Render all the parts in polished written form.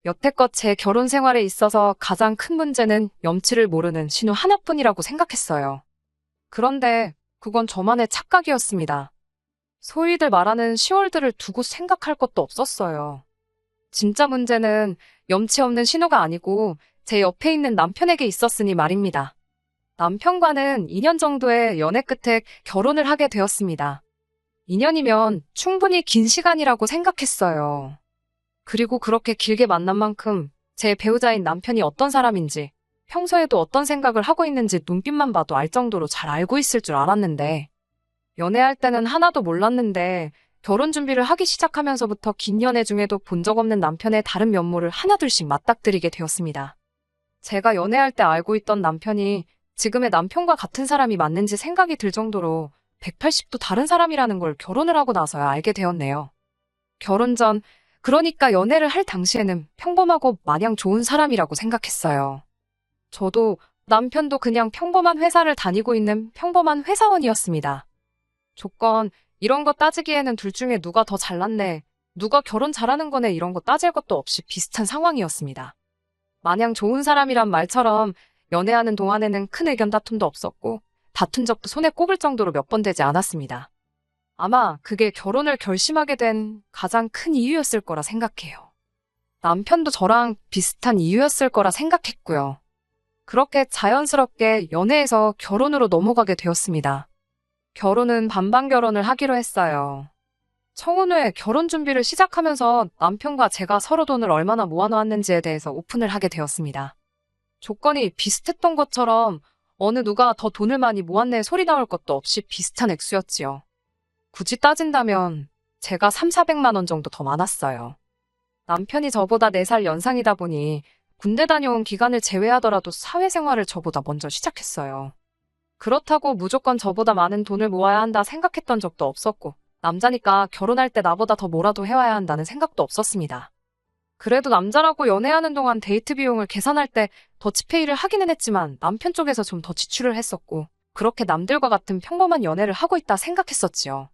여태껏 제 결혼 생활에 있어서 가장 큰 문제는 염치를 모르는 신우 하나뿐이라고 생각했어요. 그런데 그건 저만의 착각이었습니다. 소위들 말하는 시월들을 두고 생각할 것도 없었어요. 진짜 문제는 염치 없는 신우가 아니고 제 옆에 있는 남편에게 있었으니 말입니다. 남편과는 2년 정도의 연애 끝에 결혼을 하게 되었습니다. 2년이면 충분히 긴 시간이라고 생각했어요. 그리고 그렇게 길게 만난 만큼 제 배우자인 남편이 어떤 사람인지, 평소에도 어떤 생각을 하고 있는지 눈빛만 봐도 알 정도로 잘 알고 있을 줄 알았는데, 연애할 때는 하나도 몰랐는데 결혼 준비를 하기 시작하면서부터 긴 연애 중에도 본 적 없는 남편의 다른 면모를 하나둘씩 맞닥뜨리게 되었습니다. 제가 연애할 때 알고 있던 남편이 지금의 남편과 같은 사람이 맞는지 생각이 들 정도로 180도 다른 사람이라는 걸 결혼을 하고 나서야 알게 되었네요. 결혼 전, 그러니까 연애를 할 당시에는 평범하고 마냥 좋은 사람이라고 생각했어요. 저도 남편도 그냥 평범한 회사를 다니고 있는 평범한 회사원이었습니다. 조건, 이런 거 따지기에는 둘 중에 누가 더 잘났네, 누가 결혼 잘하는 거네 이런 거 따질 것도 없이 비슷한 상황이었습니다. 마냥 좋은 사람이란 말처럼 연애하는 동안에는 큰 의견 다툼도 없었고 다툰 적도 손에 꼽을 정도로 몇 번 되지 않았습니다. 아마 그게 결혼을 결심하게 된 가장 큰 이유였을 거라 생각해요. 남편도 저랑 비슷한 이유였을 거라 생각했고요. 그렇게 자연스럽게 연애에서 결혼으로 넘어가게 되었습니다. 결혼은 반반 결혼을 하기로 했어요. 청혼 후에 결혼 준비를 시작하면서 남편과 제가 서로 돈을 얼마나 모아놓았는지에 대해서 오픈을 하게 되었습니다. 조건이 비슷했던 것처럼 어느 누가 더 돈을 많이 모았네 소리 나올 것도 없이 비슷한 액수였지요. 굳이 따진다면 제가 400만 원 정도 더 많았어요. 남편이 저보다 4살 연상이다 보니 군대 다녀온 기간을 제외하더라도 사회생활을 저보다 먼저 시작했어요. 그렇다고 무조건 저보다 많은 돈을 모아야 한다 생각했던 적도 없었고 남자니까 결혼할 때 나보다 더 뭐라도 해와야 한다는 생각도 없었습니다. 그래도 남자라고 연애하는 동안 데이트 비용을 계산할 때 더치페이를 하기는 했지만 남편 쪽에서 좀 더 지출을 했었고 그렇게 남들과 같은 평범한 연애를 하고 있다 생각했었지요.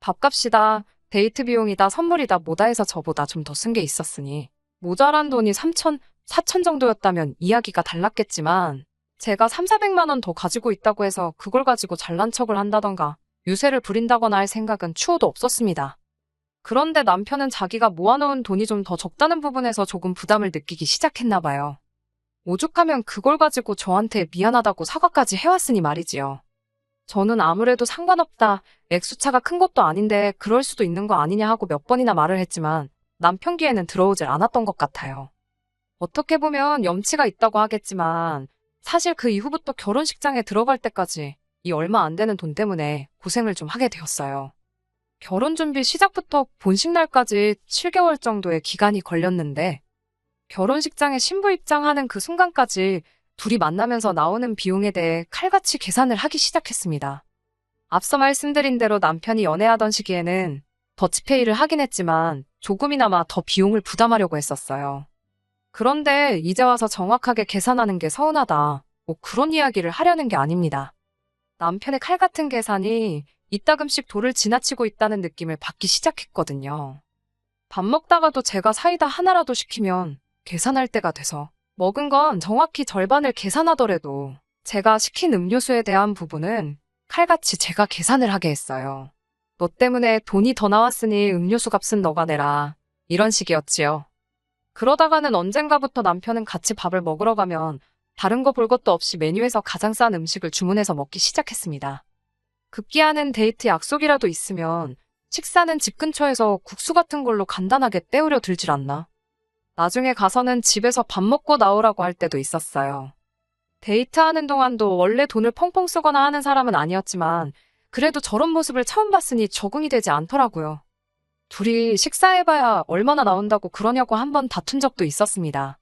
밥값이다, 데이트 비용이다, 선물이다 뭐다 해서 저보다 좀 더 쓴 게 있었으니 모자란 돈이 3천, 4천 정도였다면 이야기가 달랐겠지만 제가 400만 원 더 가지고 있다고 해서 그걸 가지고 잘난 척을 한다던가 유세를 부린다거나 할 생각은 추호도 없었습니다. 그런데 남편은 자기가 모아놓은 돈이 좀 더 적다는 부분에서 조금 부담을 느끼기 시작했나 봐요. 오죽하면 그걸 가지고 저한테 미안하다고 사과까지 해왔으니 말이지요. 저는 아무래도 상관없다, 액수차가 큰 것도 아닌데 그럴 수도 있는 거 아니냐 하고 몇 번이나 말을 했지만 남편 귀에는 들어오질 않았던 것 같아요. 어떻게 보면 염치가 있다고 하겠지만 사실 그 이후부터 결혼식장에 들어갈 때까지 이 얼마 안 되는 돈 때문에 고생을 좀 하게 되었어요. 결혼 준비 시작부터 본식 날까지 7개월 정도의 기간이 걸렸는데 결혼식장에 신부 입장하는 그 순간까지 둘이 만나면서 나오는 비용에 대해 칼같이 계산을 하기 시작했습니다. 앞서 말씀드린 대로 남편이 연애하던 시기에는 더치페이를 하긴 했지만 조금이나마 더 비용을 부담하려고 했었어요. 그런데 이제 와서 정확하게 계산하는 게 서운하다, 뭐 그런 이야기를 하려는 게 아닙니다. 남편의 칼 같은 계산이 이따금씩 도를 지나치고 있다는 느낌을 받기 시작했거든요. 밥 먹다가도 제가 사이다 하나라도 시키면 계산할 때가 돼서 먹은 건 정확히 절반을 계산하더라도 제가 시킨 음료수에 대한 부분은 칼같이 제가 계산을 하게 했어요. 너 때문에 돈이 더 나왔으니 음료수 값은 너가 내라, 이런 식이었지요. 그러다가는 언젠가부터 남편은 같이 밥을 먹으러 가면 다른 거 볼 것도 없이 메뉴에서 가장 싼 음식을 주문해서 먹기 시작했습니다. 급기야는 데이트 약속이라도 있으면 식사는 집 근처에서 국수 같은 걸로 간단하게 때우려 들질 않나. 나중에 가서는 집에서 밥 먹고 나오라고 할 때도 있었어요. 데이트하는 동안도 원래 돈을 펑펑 쓰거나 하는 사람은 아니었지만 그래도 저런 모습을 처음 봤으니 적응이 되지 않더라고요. 둘이 식사해봐야 얼마나 나온다고 그러냐고 한번 다툰 적도 있었습니다.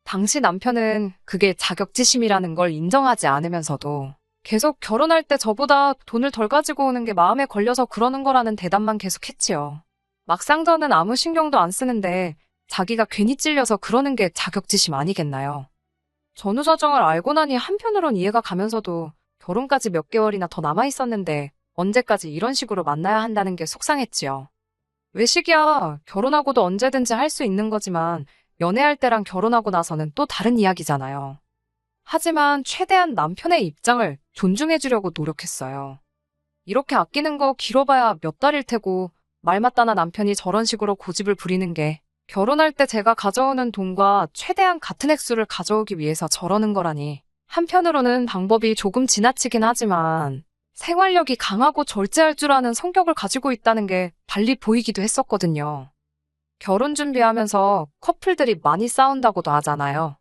당시 남편은 그게 자격지심이라는 걸 인정하지 않으면서도 계속 결혼할 때 저보다 돈을 덜 가지고 오는 게 마음에 걸려서 그러는 거라는 대답만 계속했지요. 막상 저는 아무 신경도 안 쓰는데 자기가 괜히 찔려서 그러는 게 자격지심 아니겠나요? 전후 사정을 알고 나니 한편으론 이해가 가면서도 결혼까지 몇 개월이나 더 남아있었는데 언제까지 이런 식으로 만나야 한다는 게 속상했지요. 외식이야 결혼하고도 언제든지 할 수 있는 거지만 연애할 때랑 결혼하고 나서는 또 다른 이야기잖아요. 하지만 최대한 남편의 입장을 존중해주려고 노력했어요. 이렇게 아끼는 거 길어봐야 몇 달일 테고 말 맞다나 남편이 저런 식으로 고집을 부리는 게 결혼할 때 제가 가져오는 돈과 최대한 같은 액수를 가져오기 위해서 저러는 거라니. 한편으로는 방법이 조금 지나치긴 하지만 생활력이 강하고 절제할 줄 아는 성격을 가지고 있다는 게 달리 보이기도 했었거든요. 결혼 준비하면서 커플들이 많이 싸운다고도 하잖아요.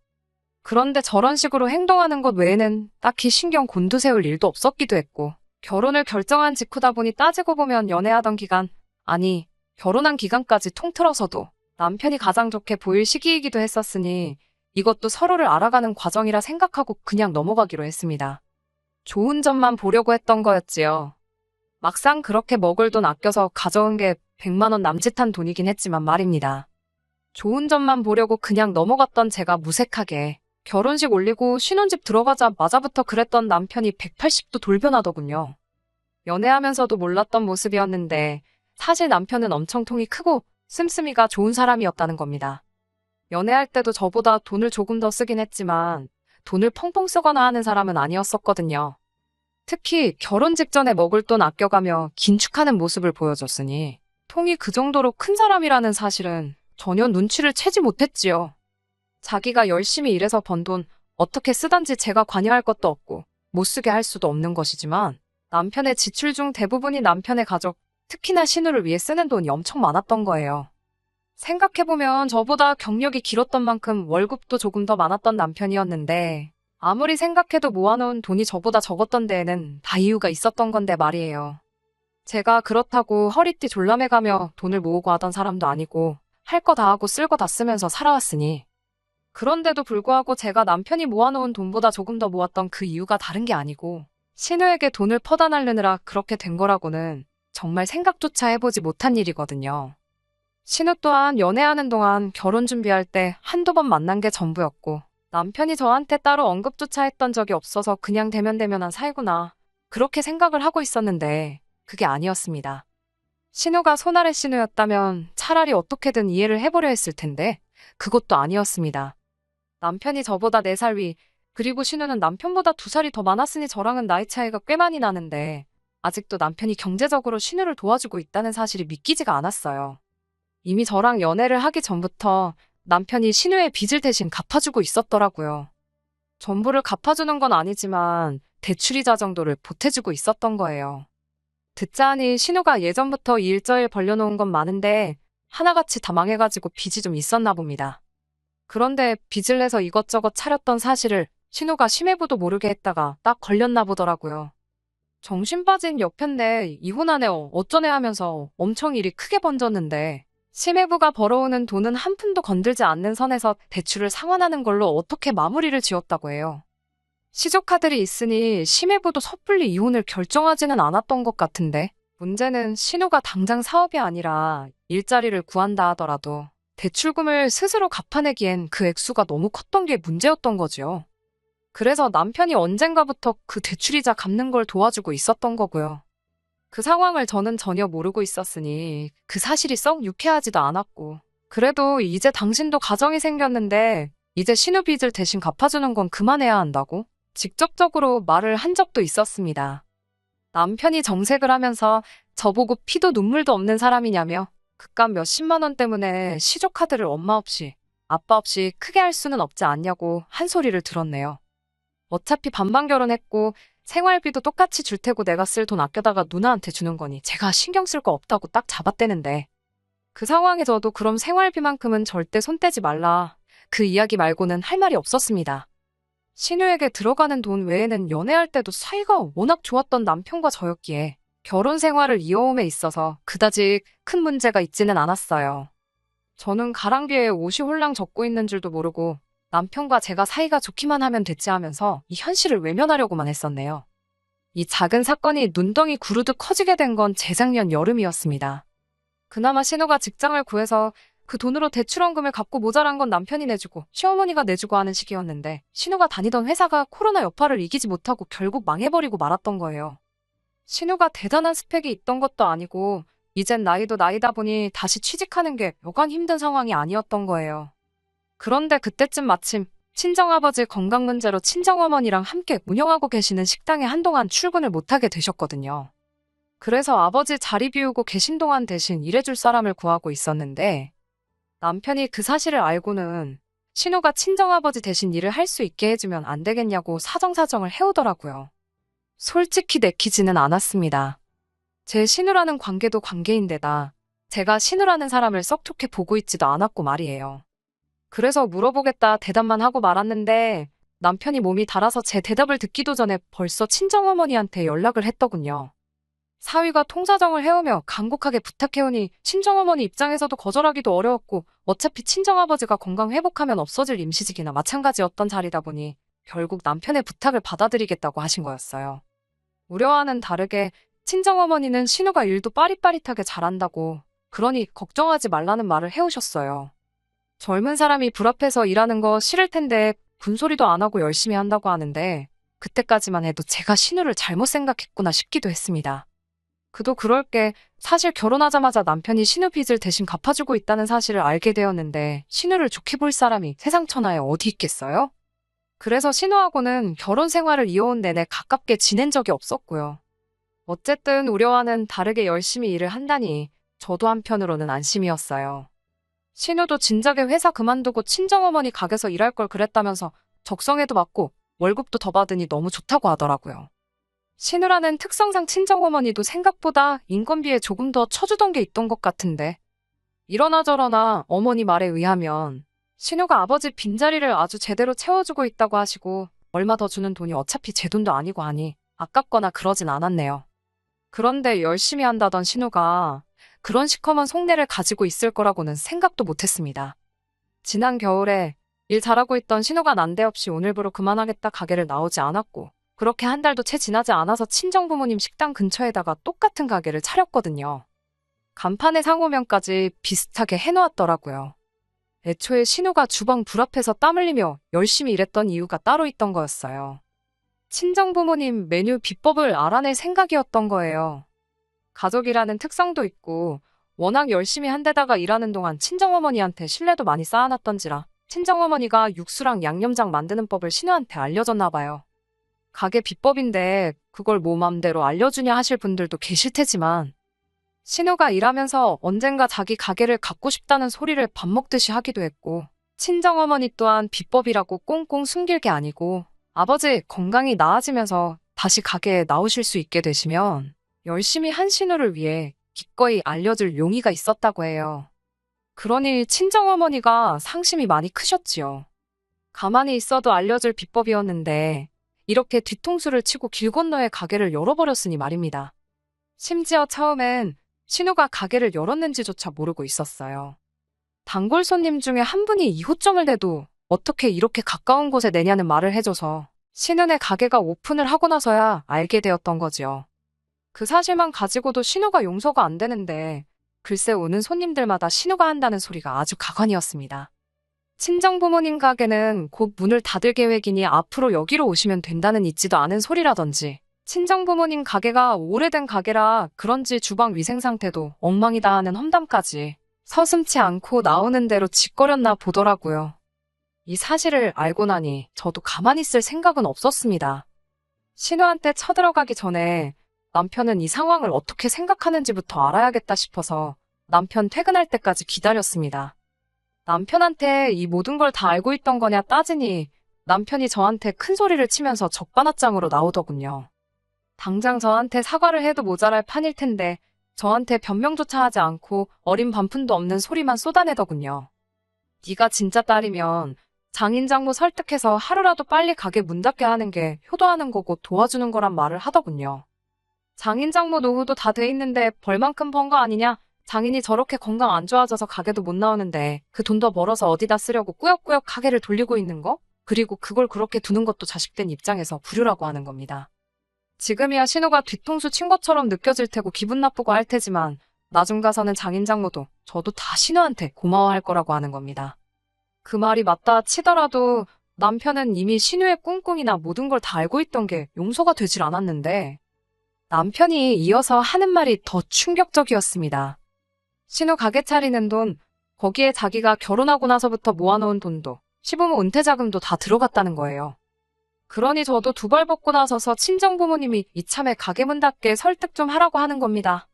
그런데 저런 식으로 행동하는 것 외에는 딱히 신경 곤두세울 일도 없었기도 했고, 결혼을 결정한 직후다 보니 따지고 보면 연애하던 기간, 아니, 결혼한 기간까지 통틀어서도 남편이 가장 좋게 보일 시기이기도 했었으니 이것도 서로를 알아가는 과정이라 생각하고 그냥 넘어가기로 했습니다. 좋은 점만 보려고 했던 거였지요. 막상 그렇게 먹을 돈 아껴서 가져온 게 100만 원 남짓한 돈이긴 했지만 말입니다. 좋은 점만 보려고 그냥 넘어갔던 제가 무색하게 결혼식 올리고 신혼집 들어가자마자부터 그랬던 남편이 180도 돌변하더군요. 연애하면서도 몰랐던 모습이었는데 사실 남편은 엄청 통이 크고 씀씀이가 좋은 사람이었다는 겁니다. 연애할 때도 저보다 돈을 조금 더 쓰긴 했지만 돈을 펑펑 쓰거나 하는 사람은 아니었었거든요. 특히 결혼 직전에 먹을 돈 아껴가며 긴축하는 모습을 보여줬으니 통이 그 정도로 큰 사람이라는 사실은 전혀 눈치를 채지 못했지요. 자기가 열심히 일해서 번 돈 어떻게 쓰던지 제가 관여할 것도 없고 못 쓰게 할 수도 없는 것이지만 남편의 지출 중 대부분이 남편의 가족, 특히나 신우를 위해 쓰는 돈이 엄청 많았던 거예요. 생각해보면 저보다 경력이 길었던 만큼 월급도 조금 더 많았던 남편이었는데 아무리 생각해도 모아놓은 돈이 저보다 적었던 데에는 다 이유가 있었던 건데 말이에요. 제가 그렇다고 허리띠 졸라매가며 돈을 모으고 하던 사람도 아니고 할 거 다 하고 쓸 거 다 쓰면서 살아왔으니 그런데도 불구하고 제가 남편이 모아놓은 돈보다 조금 더 모았던 그 이유가 다른 게 아니고 신우에게 돈을 퍼다 날르느라 그렇게 된 거라고는 정말 생각조차 해보지 못한 일이거든요. 신우 또한 연애하는 동안 결혼 준비할 때 한두 번 만난 게 전부였고 남편이 저한테 따로 언급조차 했던 적이 없어서 그냥 대면대면한 사이구나 그렇게 생각을 하고 있었는데 그게 아니었습니다. 신우가 손아래 신우였다면 차라리 어떻게든 이해를 해보려 했을 텐데 그것도 아니었습니다. 남편이 저보다 4살 위, 그리고 신우는 남편보다 2살이 더 많았으니 저랑은 나이 차이가 꽤 많이 나는데 아직도 남편이 경제적으로 신우를 도와주고 있다는 사실이 믿기지가 않았어요. 이미 저랑 연애를 하기 전부터 남편이 신우의 빚을 대신 갚아주고 있었더라고요. 전부를 갚아주는 건 아니지만 대출이자 정도를 보태주고 있었던 거예요. 듣자 하니 신우가 예전부터 일저일 벌려놓은 건 많은데 하나같이 다 망해가지고 빚이 좀 있었나 봅니다. 그런데 빚을 내서 이것저것 차렸던 사실을 신우가 심해부도 모르게 했다가 딱 걸렸나 보더라고요. 정신 빠진 여편네 이혼하네 어쩌네 하면서 엄청 일이 크게 번졌는데 심해부가 벌어오는 돈은 한 푼도 건들지 않는 선에서 대출을 상환하는 걸로 어떻게 마무리를 지었다고 해요. 시조카들이 있으니 심해부도 섣불리 이혼을 결정하지는 않았던 것 같은데 문제는 신우가 당장 사업이 아니라 일자리를 구한다 하더라도 대출금을 스스로 갚아내기엔 그 액수가 너무 컸던 게 문제였던 거지요. 그래서 남편이 언젠가부터 그 대출이자 갚는 걸 도와주고 있었던 거고요. 그 상황을 저는 전혀 모르고 있었으니 그 사실이 썩 유쾌하지도 않았고 그래도 이제 당신도 가정이 생겼는데 이제 신우 빚을 대신 갚아주는 건 그만해야 한다고 직접적으로 말을 한 적도 있었습니다. 남편이 정색을 하면서 저보고 피도 눈물도 없는 사람이냐며 그깟 몇십만 원 때문에 시조카드를 엄마 없이 아빠 없이 크게 할 수는 없지 않냐고 한 소리를 들었네요. 어차피 반반 결혼했고 생활비도 똑같이 줄 테고 내가 쓸 돈 아껴다가 누나한테 주는 거니 제가 신경 쓸 거 없다고 딱 잡아떼는데 그 상황에 저도 그럼 생활비만큼은 절대 손 떼지 말라 그 이야기 말고는 할 말이 없었습니다. 신우에게 들어가는 돈 외에는 연애할 때도 사이가 워낙 좋았던 남편과 저였기에 결혼 생활을 이어옴에 있어서 그다지 큰 문제가 있지는 않았어요. 저는 가랑비에 옷이 홀랑 젖고 있는 줄도 모르고 남편과 제가 사이가 좋기만 하면 됐지 하면서 이 현실을 외면하려고만 했었네요. 이 작은 사건이 눈덩이 구르듯 커지게 된 건 재작년 여름이었습니다. 그나마 신우가 직장을 구해서 그 돈으로 대출원금을 갚고 모자란 건 남편이 내주고 시어머니가 내주고 하는 시기였는데 신우가 다니던 회사가 코로나 여파를 이기지 못하고 결국 망해버리고 말았던 거예요. 신우가 대단한 스펙이 있던 것도 아니고 이젠 나이도 나이다 보니 다시 취직하는 게 여간 힘든 상황이 아니었던 거예요. 그런데 그때쯤 마침 친정아버지 건강 문제로 친정어머니랑 함께 운영하고 계시는 식당에 한동안 출근을 못하게 되셨거든요. 그래서 아버지 자리 비우고 계신 동안 대신 일해줄 사람을 구하고 있었는데 남편이 그 사실을 알고는 신우가 친정아버지 대신 일을 할 수 있게 해주면 안 되겠냐고 사정사정을 해오더라고요. 솔직히 내키지는 않았습니다. 제 신우라는 관계도 관계인데다 제가 신우라는 사람을 썩 좋게 보고 있지도 않았고 말이에요. 그래서 물어보겠다 대답만 하고 말았는데 남편이 몸이 달아서 제 대답을 듣기도 전에 벌써 친정어머니한테 연락을 했더군요. 사위가 통사정을 해오며 간곡하게 부탁해오니 친정어머니 입장에서도 거절하기도 어려웠고 어차피 친정아버지가 건강 회복하면 없어질 임시직이나 마찬가지였던 자리다 보니 결국 남편의 부탁을 받아들이겠다고 하신 거였어요. 우려와는 다르게 친정어머니는 신우가 일도 빠릿빠릿하게 잘한다고 그러니 걱정하지 말라는 말을 해오셨어요. 젊은 사람이 불 앞에서 일하는 거 싫을 텐데 군소리도 안 하고 열심히 한다고 하는데 그때까지만 해도 제가 신우를 잘못 생각했구나 싶기도 했습니다. 그도 그럴 게 사실 결혼하자마자 남편이 신우 빚을 대신 갚아주고 있다는 사실을 알게 되었는데 신우를 좋게 볼 사람이 세상 천하에 어디 있겠어요? 그래서 신우하고는 결혼 생활을 이어온 내내 가깝게 지낸 적이 없었고요. 어쨌든 우려와는 다르게 열심히 일을 한다니 저도 한편으로는 안심이었어요. 신우도 진작에 회사 그만두고 친정어머니 가게에서 일할 걸 그랬다면서 적성에도 맞고 월급도 더 받으니 너무 좋다고 하더라고요. 신우라는 특성상 친정어머니도 생각보다 인건비에 조금 더 쳐주던 게 있던 것 같은데 이러나 저러나 어머니 말에 의하면 신우가 아버지 빈자리를 아주 제대로 채워주고 있다고 하시고 얼마 더 주는 돈이 어차피 제 돈도 아니고 하니 아깝거나 그러진 않았네요. 그런데 열심히 한다던 신우가 그런 시커먼 속내를 가지고 있을 거라고는 생각도 못했습니다. 지난 겨울에 일 잘하고 있던 신우가 난데없이 오늘부로 그만하겠다 가게를 나오지 않았고 그렇게 한 달도 채 지나지 않아서 친정부모님 식당 근처에다가 똑같은 가게를 차렸거든요. 간판에 상호명까지 비슷하게 해놓았더라고요. 애초에 신우가 주방 불 앞에서 땀 흘리며 열심히 일했던 이유가 따로 있던 거였어요. 친정부모님 메뉴 비법을 알아낼 생각이었던 거예요. 가족이라는 특성도 있고 워낙 열심히 한 데다가 일하는 동안 친정어머니한테 신뢰도 많이 쌓아놨던지라 친정어머니가 육수랑 양념장 만드는 법을 신우한테 알려줬나 봐요. 가게 비법인데 그걸 뭐 맘대로 알려주냐 하실 분들도 계실 테지만 신우가 일하면서 언젠가 자기 가게를 갖고 싶다는 소리를 밥 먹듯이 하기도 했고 친정어머니 또한 비법이라고 꽁꽁 숨길 게 아니고 아버지 건강이 나아지면서 다시 가게에 나오실 수 있게 되시면 열심히 한 신우를 위해 기꺼이 알려줄 용의가 있었다고 해요. 그러니 친정어머니가 상심이 많이 크셨지요. 가만히 있어도 알려줄 비법이었는데 이렇게 뒤통수를 치고 길 건너에 가게를 열어버렸으니 말입니다. 심지어 처음엔 신우가 가게를 열었는지조차 모르고 있었어요. 단골 손님 중에 한 분이 이호점을 대도 어떻게 이렇게 가까운 곳에 내냐는 말을 해줘서 신우네 가게가 오픈을 하고 나서야 알게 되었던 거지요. 그 사실만 가지고도 신우가 용서가 안 되는데 글쎄 오는 손님들마다 신우가 한다는 소리가 아주 가관이었습니다. 친정부모님 가게는 곧 문을 닫을 계획이니 앞으로 여기로 오시면 된다는 있지도 않은 소리라든지 친정부모님 가게가 오래된 가게라 그런지 주방 위생 상태도 엉망이다 하는 험담까지 서슴지 않고 나오는 대로 짓거렸나 보더라고요. 이 사실을 알고 나니 저도 가만히 있을 생각은 없었습니다. 신우한테 쳐들어가기 전에 남편은 이 상황을 어떻게 생각하는지부터 알아야겠다 싶어서 남편 퇴근할 때까지 기다렸습니다. 남편한테 이 모든 걸 다 알고 있던 거냐 따지니 남편이 저한테 큰 소리를 치면서 적반하장으로 나오더군요. 당장 저한테 사과를 해도 모자랄 판일 텐데 저한테 변명조차 하지 않고 어린 반푼도 없는 소리만 쏟아내더군요. 네가 진짜 딸이면 장인장모 설득해서 하루라도 빨리 가게 문 닫게 하는 게 효도하는 거고 도와주는 거란 말을 하더군요. 장인장모 노후도 다 돼 있는데 벌만큼 번 거 아니냐? 장인이 저렇게 건강 안 좋아져서 가게도 못 나오는데 그 돈 더 벌어서 어디다 쓰려고 꾸역꾸역 가게를 돌리고 있는 거? 그리고 그걸 그렇게 두는 것도 자식된 입장에서 불효라고 하는 겁니다. 지금이야 신우가 뒤통수 친 것처럼 느껴질 테고 기분 나쁘고 할 테지만 나중 가서는 장인장모도 저도 다 신우한테 고마워할 거라고 하는 겁니다. 그 말이 맞다 치더라도 남편은 이미 신우의 꿍꿍이나 모든 걸 다 알고 있던 게 용서가 되질 않았는데 남편이 이어서 하는 말이 더 충격적이었습니다. 신우 가게 차리는 돈 거기에 자기가 결혼하고 나서부터 모아놓은 돈도 시부모 은퇴 자금도 다 들어갔다는 거예요. 그러니 저도 두 벌 벗고 나서서 친정부모님이 이참에 가게 문 닫게 설득 좀 하라고 하는 겁니다.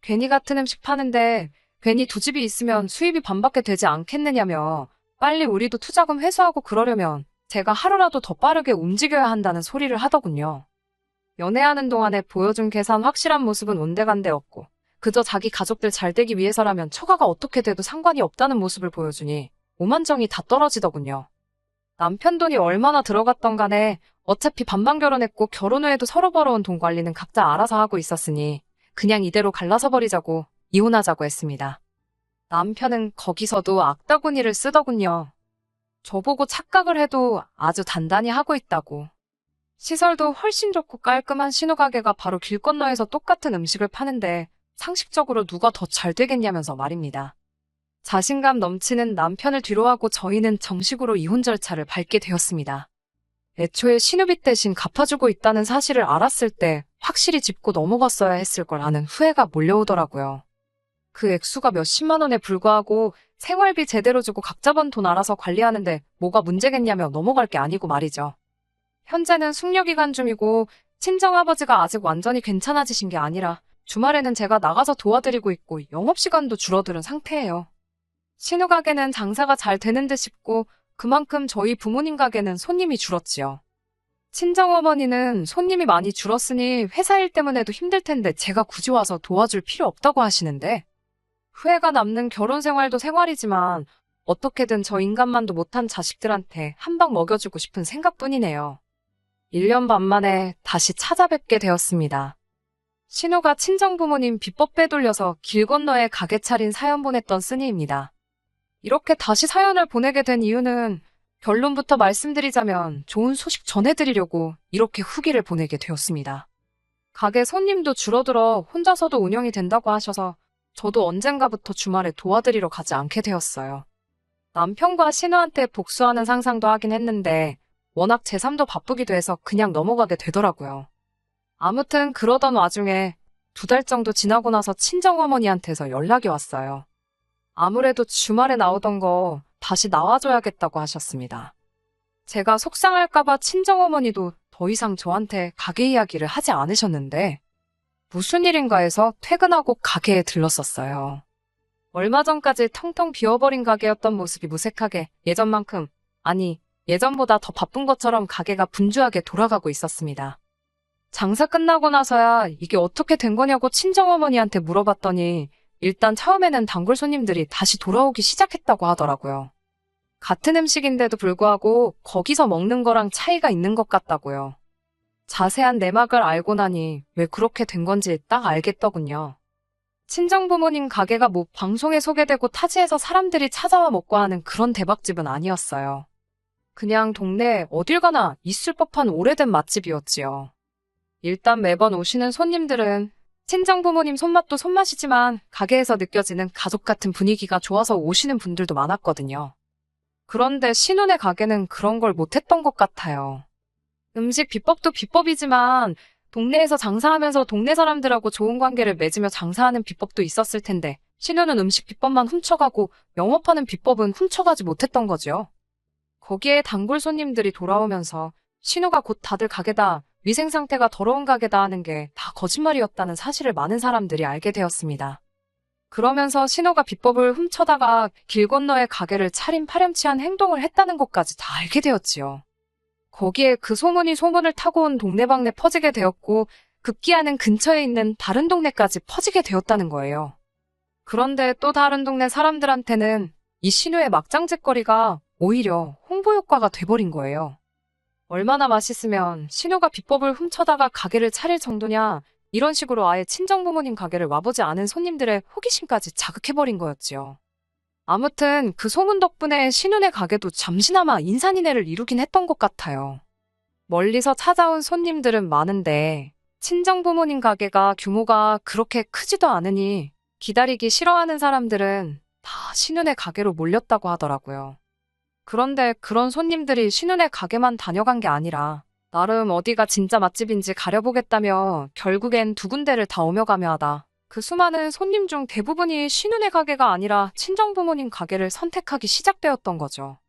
괜히 같은 음식 파는데 괜히 두 집이 있으면 수입이 반밖에 되지 않겠느냐며 빨리 우리도 투자금 회수하고 그러려면 제가 하루라도 더 빠르게 움직여야 한다는 소리를 하더군요. 연애하는 동안에 보여준 계산 확실한 모습은 온데간데 없고 그저 자기 가족들 잘 되기 위해서라면 처가가 어떻게 돼도 상관이 없다는 모습을 보여주니 오만정이 다 떨어지더군요. 남편 돈이 얼마나 들어갔던 간에 어차피 반반 결혼했고 결혼 후에도 서로 벌어온 돈 관리는 각자 알아서 하고 있었으니 그냥 이대로 갈라서 버리자고 이혼하자고 했습니다. 남편은 거기서도 악다구니를 쓰더군요. 저보고 착각을 해도 아주 단단히 하고 있다고. 시설도 훨씬 좋고 깔끔한 신우가게가 바로 길 건너에서 똑같은 음식을 파는데 상식적으로 누가 더 잘 되겠냐면서 말입니다. 자신감 넘치는 남편을 뒤로하고 저희는 정식으로 이혼 절차를 밟게 되었습니다. 애초에 신우빚 대신 갚아주고 있다는 사실을 알았을 때 확실히 짚고 넘어갔어야 했을 걸 아는 후회가 몰려오더라고요. 그 액수가 몇십만 원에 불과하고 생활비 제대로 주고 각자 번 돈 알아서 관리하는데 뭐가 문제겠냐며 넘어갈 게 아니고 말이죠. 현재는 숙려기간 중이고 친정아버지가 아직 완전히 괜찮아지신 게 아니라 주말에는 제가 나가서 도와드리고 있고 영업시간도 줄어드는 상태예요. 신우 가게는 장사가 잘 되는 듯 싶고 그만큼 저희 부모님 가게는 손님이 줄었지요. 친정어머니는 손님이 많이 줄었으니 회사 일 때문에도 힘들 텐데 제가 굳이 와서 도와줄 필요 없다고 하시는데 후회가 남는 결혼 생활도 생활이지만 어떻게든 저 인간만도 못한 자식들한테 한 방 먹여주고 싶은 생각뿐이네요. 1년 반 만에 다시 찾아뵙게 되었습니다. 신우가 친정부모님 비법 빼돌려서 길 건너에 가게 차린 사연 보냈던 쓰니입니다. 이렇게 다시 사연을 보내게 된 이유는 결론부터 말씀드리자면 좋은 소식 전해드리려고 이렇게 후기를 보내게 되었습니다. 가게 손님도 줄어들어 혼자서도 운영이 된다고 하셔서 저도 언젠가부터 주말에 도와드리러 가지 않게 되었어요. 남편과 신우한테 복수하는 상상도 하긴 했는데 워낙 제3도 바쁘기도 해서 그냥 넘어가게 되더라고요. 아무튼 그러던 와중에 2달 정도 지나고 나서 친정어머니한테서 연락이 왔어요. 아무래도 주말에 나오던 거 다시 나와줘야겠다고 하셨습니다. 제가 속상할까봐 친정어머니도 더 이상 저한테 가게 이야기를 하지 않으셨는데 무슨 일인가 해서 퇴근하고 가게에 들렀었어요. 얼마 전까지 텅텅 비어버린 가게였던 모습이 무색하게 예전만큼, 아니 예전보다 더 바쁜 것처럼 가게가 분주하게 돌아가고 있었습니다. 장사 끝나고 나서야 이게 어떻게 된 거냐고 친정어머니한테 물어봤더니 일단 처음에는 단골 손님들이 다시 돌아오기 시작했다고 하더라고요. 같은 음식인데도 불구하고 거기서 먹는 거랑 차이가 있는 것 같다고요. 자세한 내막을 알고 나니 왜 그렇게 된 건지 딱 알겠더군요. 친정부모님 가게가 뭐 방송에 소개되고 타지에서 사람들이 찾아와 먹고 하는 그런 대박집은 아니었어요. 그냥 동네에 어딜 가나 있을 법한 오래된 맛집이었지요. 일단 매번 오시는 손님들은 친정부모님 손맛도 손맛이지만 가게에서 느껴지는 가족 같은 분위기가 좋아서 오시는 분들도 많았거든요. 그런데 신혼의 가게는 그런 걸 못했던 것 같아요. 음식 비법도 비법이지만 동네에서 장사하면서 동네 사람들하고 좋은 관계를 맺으며 장사하는 비법도 있었을 텐데 신혼은 음식 비법만 훔쳐가고 영업하는 비법은 훔쳐가지 못했던 거죠. 거기에 단골 손님들이 돌아오면서 신우가 곧 닫을 가게다, 위생 상태가 더러운 가게다 하는 게 다 거짓말이었다는 사실을 많은 사람들이 알게 되었습니다. 그러면서 신우가 비법을 훔쳐다가 길 건너에 가게를 차린 파렴치한 행동을 했다는 것까지 다 알게 되었지요. 거기에 그 소문이 소문을 타고 온 동네방네 퍼지게 되었고 급기야는 근처에 있는 다른 동네까지 퍼지게 되었다는 거예요. 그런데 또 다른 동네 사람들한테는 이 신우의 막장짓거리가 오히려 홍보 효과가 돼버린 거예요. 얼마나 맛있으면 신우가 비법을 훔쳐다가 가게를 차릴 정도냐, 이런 식으로 아예 친정부모님 가게를 와보지 않은 손님들의 호기심까지 자극해버린 거였지요. 아무튼 그 소문 덕분에 신우네 가게도 잠시나마 인산인해를 이루긴 했던 것 같아요. 멀리서 찾아온 손님들은 많은데 친정부모님 가게가 규모가 그렇게 크지도 않으니 기다리기 싫어하는 사람들은 다 신우네 가게로 몰렸다고 하더라고요. 그런데 그런 손님들이 신우네 가게만 다녀간 게 아니라 나름 어디가 진짜 맛집인지 가려보겠다며 결국엔 2군데를 다 오며 가며 하다 그 수많은 손님 중 대부분이 신혼의 가게가 아니라 친정부모님 가게를 선택하기 시작되었던 거죠.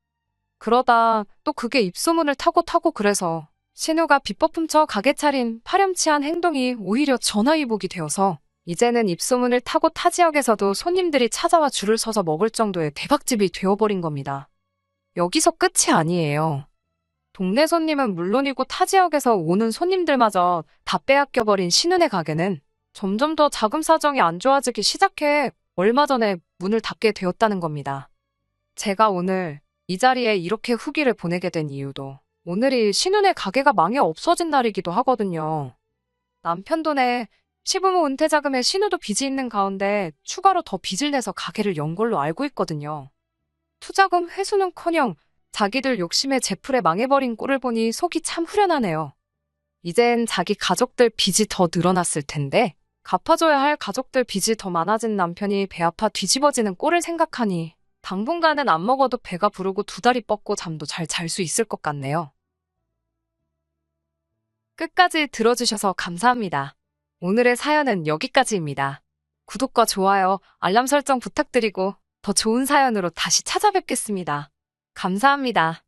그러다 또 그게 입소문을 타고 그래서 신우가 비법 훔쳐 가게 차린 파렴치한 행동이 오히려 전화위복이 되어서 이제는 입소문을 타고 타 지역에서도 손님들이 찾아와 줄을 서서 먹을 정도의 대박집이 되어버린 겁니다. 여기서 끝이 아니에요. 동네 손님은 물론이고 타 지역에서 오는 손님들마저 다 빼앗겨버린 신은의 가게는 점점 더 자금 사정이 안 좋아지기 시작해 얼마 전에 문을 닫게 되었다는 겁니다. 제가 오늘 이 자리에 이렇게 후기를 보내게 된 이유도 오늘이 신은의 가게가 망해 없어진 날이기도 하거든요. 남편 돈에 시부모 은퇴 자금에 신우도 빚이 있는 가운데 추가로 더 빚을 내서 가게를 연 걸로 알고 있거든요. 투자금 회수는커녕 자기들 욕심에 제풀에 망해버린 꼴을 보니 속이 참 후련하네요. 이젠 자기 가족들 빚이 더 늘어났을 텐데 갚아줘야 할 가족들 빚이 더 많아진 남편이 배 아파 뒤집어지는 꼴을 생각하니 당분간은 안 먹어도 배가 부르고 두 다리 뻗고 잠도 잘 잘 수 있을 것 같네요. 끝까지 들어주셔서 감사합니다. 오늘의 사연은 여기까지입니다. 구독과 좋아요, 알람 설정 부탁드리고 더 좋은 사연으로 다시 찾아뵙겠습니다. 감사합니다.